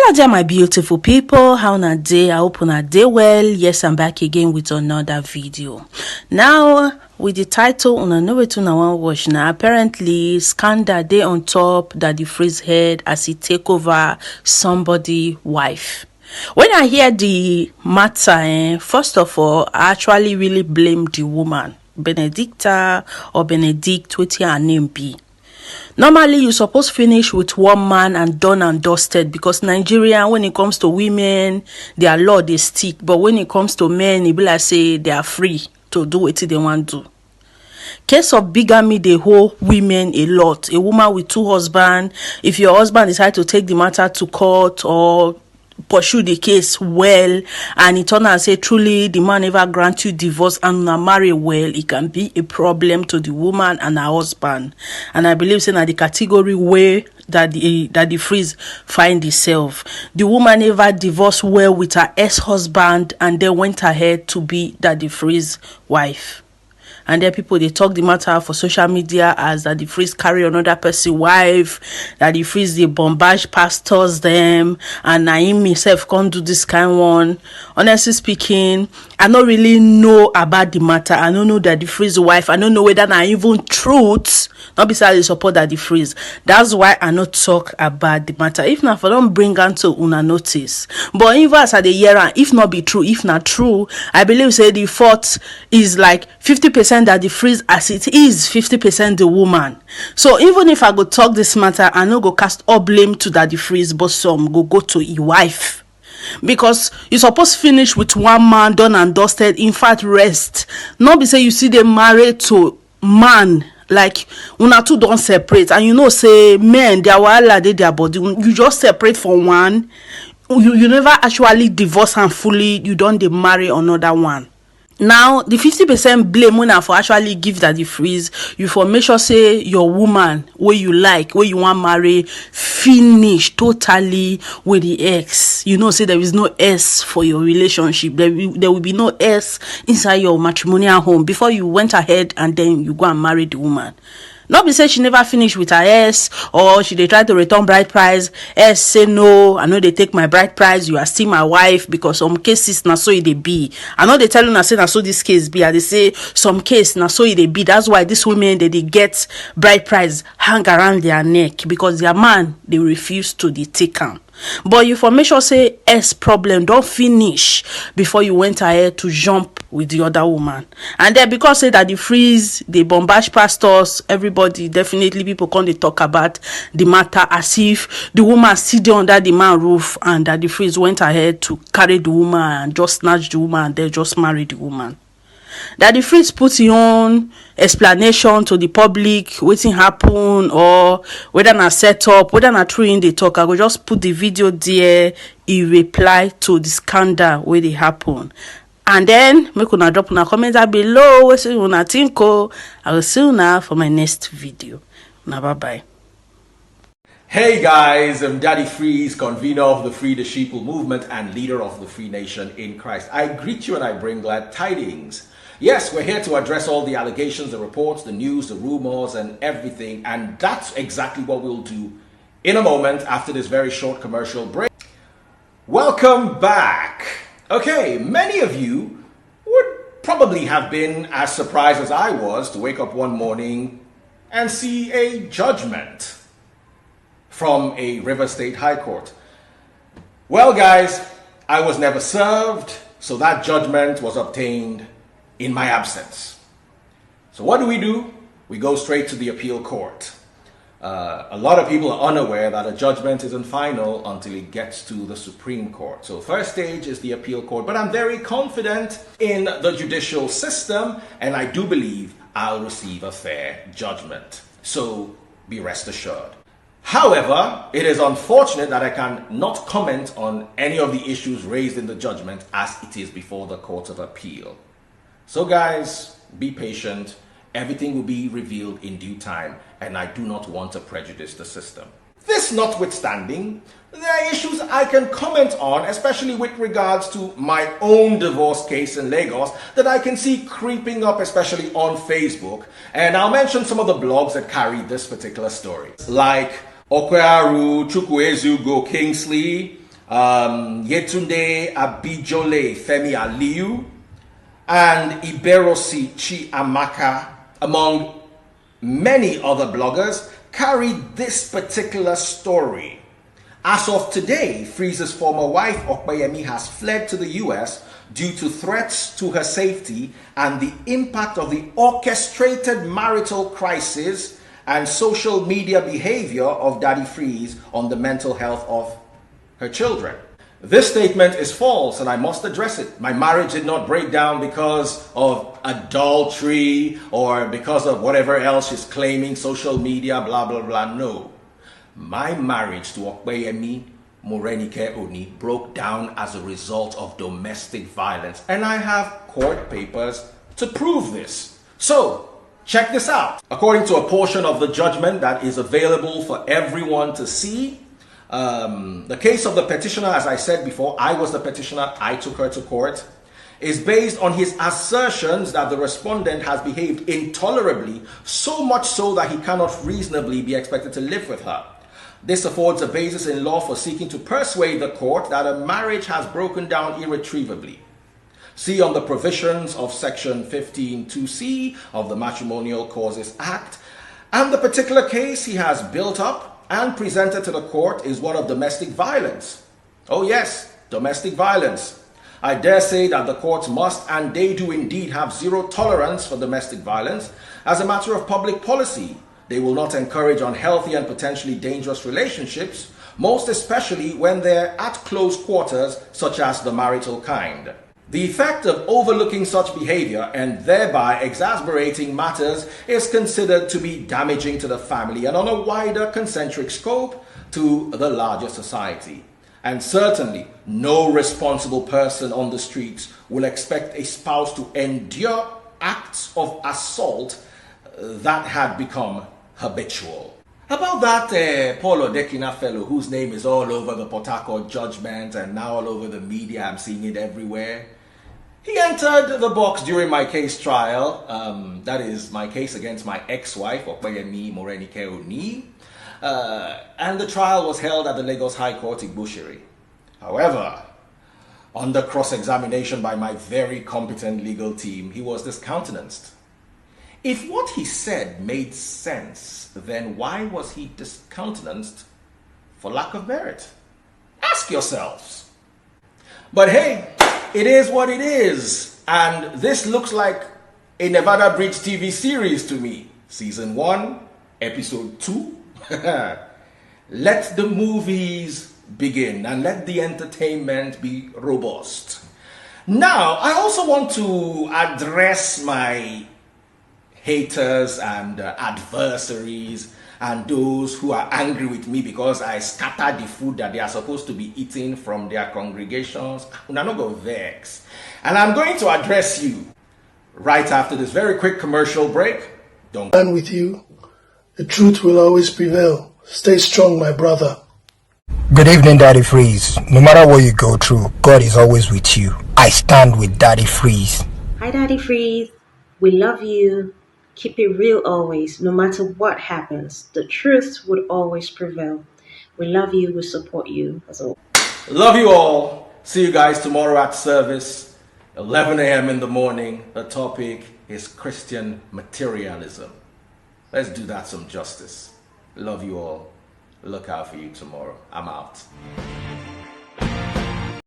Hello there, my beautiful people. How na day? I hope una day well. Yes, I'm back again with another video. Now, with the title, una know wetin una wan watch now. Apparently, scandal dey on top that the freeze head as he take over somebody wife. When I hear the matter, first of all, I actually really blame the woman, Benedicta or Benedict, wetin her name be. Normally, you supposed finish with one man and done and dusted, because Nigeria, when it comes to women, their law they stick. But when it comes to men, it be like say they are free to do what they want to do. Case of bigamy, they hold women a lot. A woman with two husbands, if your husband decide to take the matter to court or pursue the case well, and it turn out say truly the man never grant you divorce and una marry well, it can be a problem to the woman and her husband. And I believe saying that the category where that the freeze find itself, the woman never divorced well with her ex-husband and then went ahead to be that the freeze wife. And then people, they talk the matter for social media as that the freeze carry another person wife, that the freeze they bombard pastors them, and Naim himself can't do this kind one. Honestly speaking, I don't really know about the matter. I don't know that the freeze wife. I don't know whether na even truth. Not besides the support that the freeze. That's why I not talk about the matter. If not, I don't bring on to una notice. But even as at the year, if not be true, if not true, I believe say the fault is like 50% that the freeze as it is, 50% the woman. So even if I go talk this matter, I no go cast all blame to that the freeze, but some go to a wife. Because you supposed finish with one man done and dusted, in fact rest. Not be say you see them married to man, like una two don't separate, and you know say men their wahala dey their body, you just separate for one, you never actually divorce and fully you don't dey marry another one. Now the 50% blame when I for actually give that the freeze, you for make sure say your woman where you like, where you want marry, finish totally with the ex. You know, say there is no S for your relationship. There will be no S inside your matrimonial home before you went ahead and then you go and marry the woman. Not be say she never finished with her S, or she they try to return bride price. S say no, I know they take my bride price, you are still my wife, because some cases na so it they be. I know they tell you na say na so this case be, and they say some case na so it they be. That's why these women they get bride price hang around their neck, because their man they refuse to they take them. But you for make sure say S problem don't finish before you went ahead to jump with the other woman. And then because say that the freeze, they bombard pastors, everybody, definitely people come they talk about the matter as if the woman sit under the man roof, and that the freeze went ahead to carry the woman and just snatch the woman and then just marry the woman. That the freeze put his own explanation to the public, wetin happen, or whether na set up, whether na true in the talk. I go just put the video there. He reply to the scandal where they happen, and then make una drop una comment down below. Wetin una think o. I will see una for my next video. Now bye bye. Hey guys, I'm Daddy Freeze, convener of the Free the Sheeple movement and leader of the Free Nation in Christ. I greet you and I bring glad tidings. Yes, we're here to address all the allegations, the reports, the news, the rumors, and everything. And that's exactly what we'll do in a moment after this very short commercial break. Welcome back. Okay, many of you would probably have been as surprised as I was to wake up one morning and see a judgment from a River State High Court. Well, guys, I was never served, so that judgment was obtained in my absence. So what do? We go straight to the appeal court. A lot of people are unaware that a judgment isn't final until it gets to the Supreme Court. So first stage is the appeal court, but I'm very confident in the judicial system, and I do believe I'll receive a fair judgment. So be rest assured. However, it is unfortunate that I can not comment on any of the issues raised in the judgment as it is before the Court of Appeal. So guys, be patient. Everything will be revealed in due time, and I do not want to prejudice the system. This notwithstanding, there are issues I can comment on, especially with regards to my own divorce case in Lagos that I can see creeping up, especially on Facebook. And I'll mention some of the blogs that carry this particular story, like Okwearu Chukwuezu Go Kingsley, Yetunde Abijole Femi Aliu, and Iberosi Chi Amaka, among many other bloggers, carried this particular story. As of today, Freeze's former wife, Okpeyemi, has fled to the US due to threats to her safety and the impact of the orchestrated marital crisis and social media behavior of Daddy Freeze on the mental health of her children. This statement is false and I must address it. My marriage did not break down because of adultery or because of whatever else she's claiming, social media, blah, blah, blah. No. My marriage to Okpeyemi Morenike Oni broke down as a result of domestic violence, and I have court papers to prove this. So, check this out. According to a portion of the judgment that is available for everyone to see, the case of the petitioner, as I said before, I was the petitioner, I took her to court, is based on his assertions that the respondent has behaved intolerably, so much so that he cannot reasonably be expected to live with her. This affords a basis in law for seeking to persuade the court that a marriage has broken down irretrievably. See on the provisions of Section 15(2)(c) of the Matrimonial Causes Act, and the particular case he has built up and presented to the court is one of domestic violence. Oh yes, domestic violence. I dare say that the courts must, and they do indeed, have zero tolerance for domestic violence as a matter of public policy. They will not encourage unhealthy and potentially dangerous relationships, most especially when they're at close quarters, such as the marital kind. The effect of overlooking such behavior and thereby exasperating matters is considered to be damaging to the family and on a wider concentric scope to the larger society. And certainly, no responsible person on the streets will expect a spouse to endure acts of assault that had become habitual. About that Paul Odekina fellow whose name is all over the Port Harcourt judgment and now all over the media, I'm seeing it everywhere. He entered the box during my case trial, that is my case against my ex-wife, Okpeyemi Morenike Oni, and the trial was held at the Lagos High Court Igboshiri. However, under cross-examination by my very competent legal team, he was discountenanced. If what he said made sense, then why was he discountenanced for lack of merit? Ask yourselves. But hey, it is what it is. And this looks like a Nevada Bridge TV series to me. Season 1, Episode 2. Let the movies begin and let the entertainment be robust. Now, I also want to address my haters and adversaries and those who are angry with me because I scattered the food that they are supposed to be eating from their congregations. Una no go vex. And I'm going to address you right after this very quick commercial break. Don't stand with you. The truth will always prevail. Stay strong, my brother. Good evening, Daddy Freeze. No matter what you go through, God is always with you. I stand with Daddy Freeze. Hi, Daddy Freeze. We love you. Keep it real always, no matter what happens. The truth would always prevail. We love you. We support you as always. Love you all. See you guys tomorrow at service, 11 a.m. in the morning. The topic is Christian materialism. Let's do that some justice. Love you all. Look out for you tomorrow. I'm out.